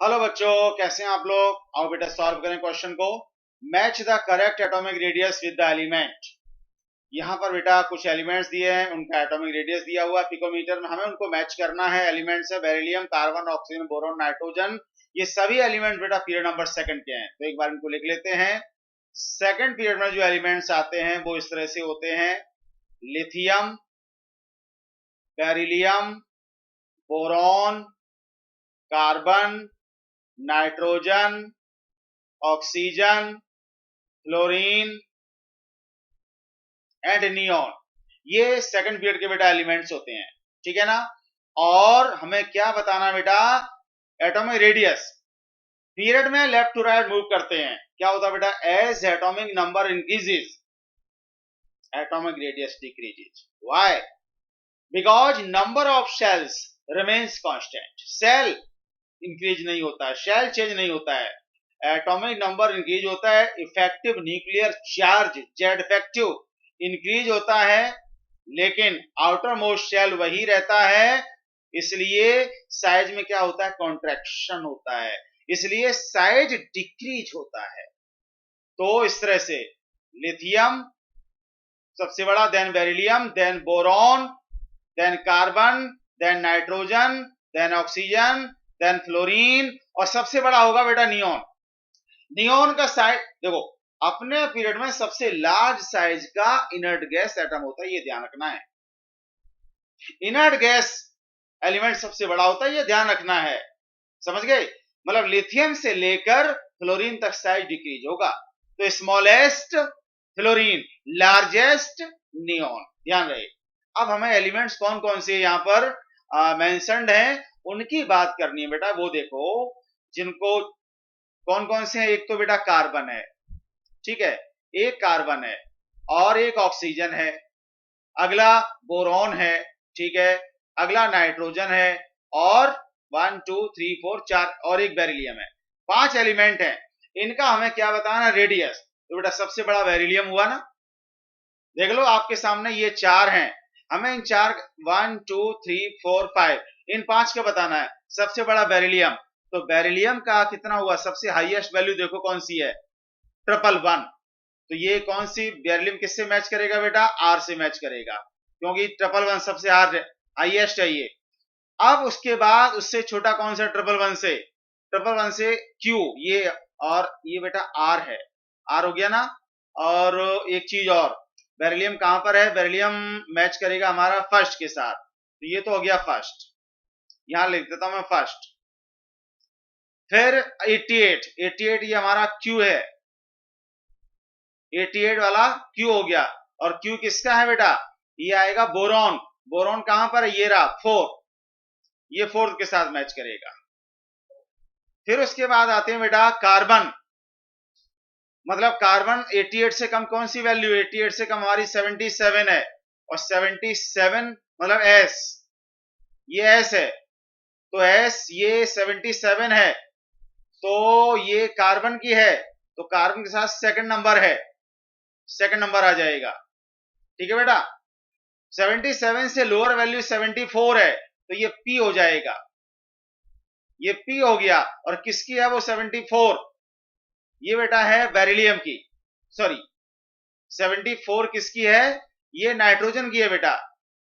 Hello बच्चों, कैसे हैं आप लोग। आओ बेटा सॉल्व करें क्वेश्चन को। Match the correct atomic radius with the element. यहाँ पर बेटा कुछ एलिमेंट्स दिए हैं, उनका एटॉमिक रेडियस दिया हुआ है पिकोमीटर में, हमें उनको मैच करना है। एलिमेंट्स है beryllium, carbon, oxygen, boron, nitrogen. ये सभी एलिमेंट बेटा पीरियड नंबर सेकंड के हैं, तो एक बार इनको लिख लेते हैं। सेकंड पीरियड में जो एलिमेंट्स आते हैं वो इस तरह से होते हैं: lithium, beryllium, boron, carbon, nitrogen, oxygen, fluorine and neon. ये सेकंड पीरियड के बेटा एलिमेंट्स होते हैं, ठीक है ना। और हमें क्या बताना बेटा, एटॉमिक रेडियस। पीरियड में लेफ्ट टू राइट मूव करते हैं, क्या होता है बेटा, as atomic number increases atomic radius decreases. Why? Because number of shells remains constant. Shell increase नहीं होता है, सेल चेंज नहीं होता है, एटॉमिक नंबर इंक्रीज होता है। Effective nuclear charge Z effective increase होता है, लेकिन आउटर मोस्ट शेल वही रहता है। इसलिए साइज में क्या होता है, कॉन्ट्रैक्शन होता है, इसलिए साइज डिक्रीज होता है। तो इस तरह से लिथियम सबसे बड़ा, then beryllium, then boron, then carbon, then nitrogen, then oxygen, then fluorine, और सबसे बड़ा होगा बेटा नियॉन। नियॉन का साइज देखो, अपने पीरियड में सबसे लार्ज साइज का इनर्ट गैस एटम होता है, ये ध्यान रखना है। इनर्ट गैस एलिमेंट सबसे बड़ा होता है, ये ध्यान रखना है, समझ गए। मतलब लिथियम से लेकर फ्लोरीन तक साइज डिक्रीज होगा। तो स्मॉलेस्ट फ्लोरीन, लार्जेस्ट नियॉन, ध्यान रहे। अब हमें एलिमेंट्स कौन कौन से यहां पर मेंशन्ड हैं उनकी बात करनी है बेटा। वो देखो जिनको कौन कौन से हैं। एक तो बेटा कार्बन है, ठीक है, एक कार्बन है और एक ऑक्सीजन है। अगला बोरॉन है, ठीक है, अगला नाइट्रोजन है, और 1 2 3 4 4 और एक बेरिलियम है। 5 एलिमेंट हैं, इनका हमें क्या बताना, रेडियस। तो बेटा सबसे बड़ा बेरिलियम हुआ ना, देख लो आपके सामने ये 4 हैं, हमें इन 4 1 2 3 4 5 इन 5 का बताना है। सबसे बड़ा बेरिलियम, तो बेरिलियम का कितना हुआ, सबसे हाईएस्ट वैल्यू देखो कौन सी है, 111। तो ये कौन सी बेरिलियम किससे मैच करेगा बेटा, आर से मैच करेगा, क्योंकि 111 सबसे हाईएस्ट है ये। अब उसके बाद उससे छोटा कौन सा 111 से, 111 से क्यू, ये, और ये बेटा आर है, आर हो गया ना। और एक चीज और, बेरिलियम कहां पर है, बेरिलियम मैच करेगा हमारा फर्स्ट के साथ, तो ये तो हो गया फर्स्ट, यहां लिख देता हूं मैं फर्स्ट। फिर 88, 88 ये हमारा क्यू है, 88 वाला क्यू हो गया। और क्यू किसका है बेटा, ये आएगा बोरॉन। बोरॉन कहां पर है, ये रहा 4, ये फोर्थ के साथ मैच करेगा। फिर उसके बाद आते हैं बेटा कार्बन। मतलब कार्बन 88 से कम कौन सी वैल्यू, 88 से कम हमारी 77 है, और 77 मतलब एस, ये एस है, तो एस ये 77 है, तो ये कार्बन की है, तो कार्बन के साथ सेकंड नंबर है, सेकंड नंबर आ जाएगा, ठीक है बेटा। 77 से लोअर वैल्यू 74 है, तो ये पी हो जाएगा, ये पी हो गया। और किसकी है वो 74, ये बेटा है बेरिलियम की, सॉरी 74 किसकी है, ये नाइट्रोजन की है बेटा,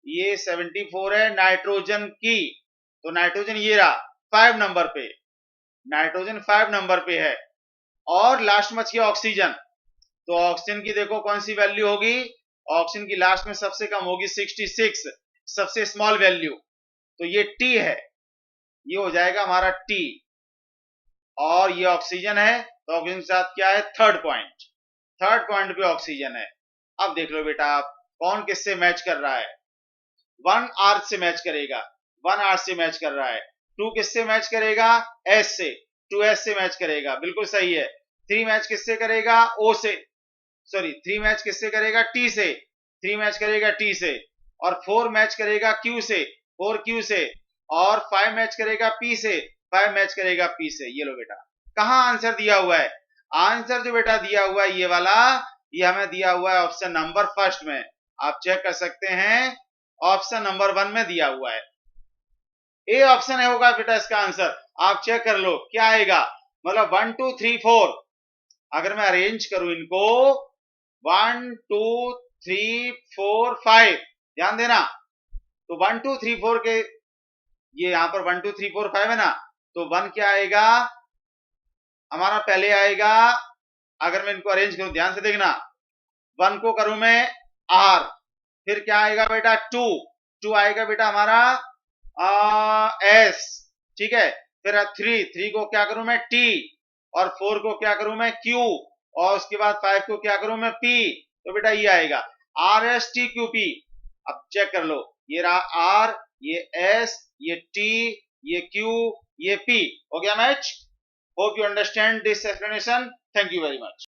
ये 74 है नाइट्रोजन की। तो नाइट्रोजन ये रहा 5 नंबर पे, नाइट्रोजन 5 नंबर पे है। और लास्ट में बची ऑक्सीजन, तो ऑक्सीजन की देखो कौन सी वैल्यू होगी, ऑक्सीजन की लास्ट में सबसे कम होगी 66, सबसे स्मॉल वैल्यू, तो ये टी है, ये हो जाएगा हमारा टी। और ये ऑक्सीजन है, तो ऑक्सीजन के साथ क्या है, थर्ड पॉइंट, थर्ड पॉइंट पे ऑक्सीजन है। अब देख लो बेटा आप कौन किससे मैच कर रहा है, 1 आर से मैच करेगा, 1 आर से मैच कर रहा है। 2 किससे मैच करेगा, एस से, 2 एस से मैच करेगा, बिल्कुल सही है। 3 मैच किससे करेगा, ओ से, सॉरी 3 मैच किससे करेगा, टी से, 3 मैच करेगा टी से। और 4 मैच करेगा क्यू से, 4 क्यू से। और 5 मैच करेगा पी से, 5 मैच करेगा पी से। ये लो बेटा कहां आंसर दिया हुआ है, आंसर जो बेटा दिया हुआ है ये वाला, ये हमें दिया हुआ है ऑप्शन नंबर फर्स्ट में, आप चेक कर सकते हैं, ऑप्शन नंबर 1 में दिया हुआ है। ए ऑप्शन है होगा बेटा इसका आंसर। आप चेक कर लो क्या आएगा, मतलब 1 2 3 4, अगर मैं अरेंज करूं इनको 1 2 3 4 5, ध्यान देना, तो 1 2 3 4 के ये यहां पर 1 2 3 4 5 है ना, तो 1 क्या आएगा हमारा, पहले आएगा, अगर मैं इनको अरेंज करूं ध्यान से देखना, 1 को करूं मैं आर, फिर क्या आएगा बेटा 2 आएगा बेटा हमारा एस, ठीक है, फिर 3 को क्या करूं मैं टी, और 4 को क्या करूं मैं क्यू, और उसके बाद 5 को क्या करूं मैं पी, तो बेटा ये आएगा R S T Q P. अब चेक कर लो, ये रहा आर, ये एस, ये टी, ये क्यू, ये पी, हो गया match. Hope you understand this explanation, thank you very much.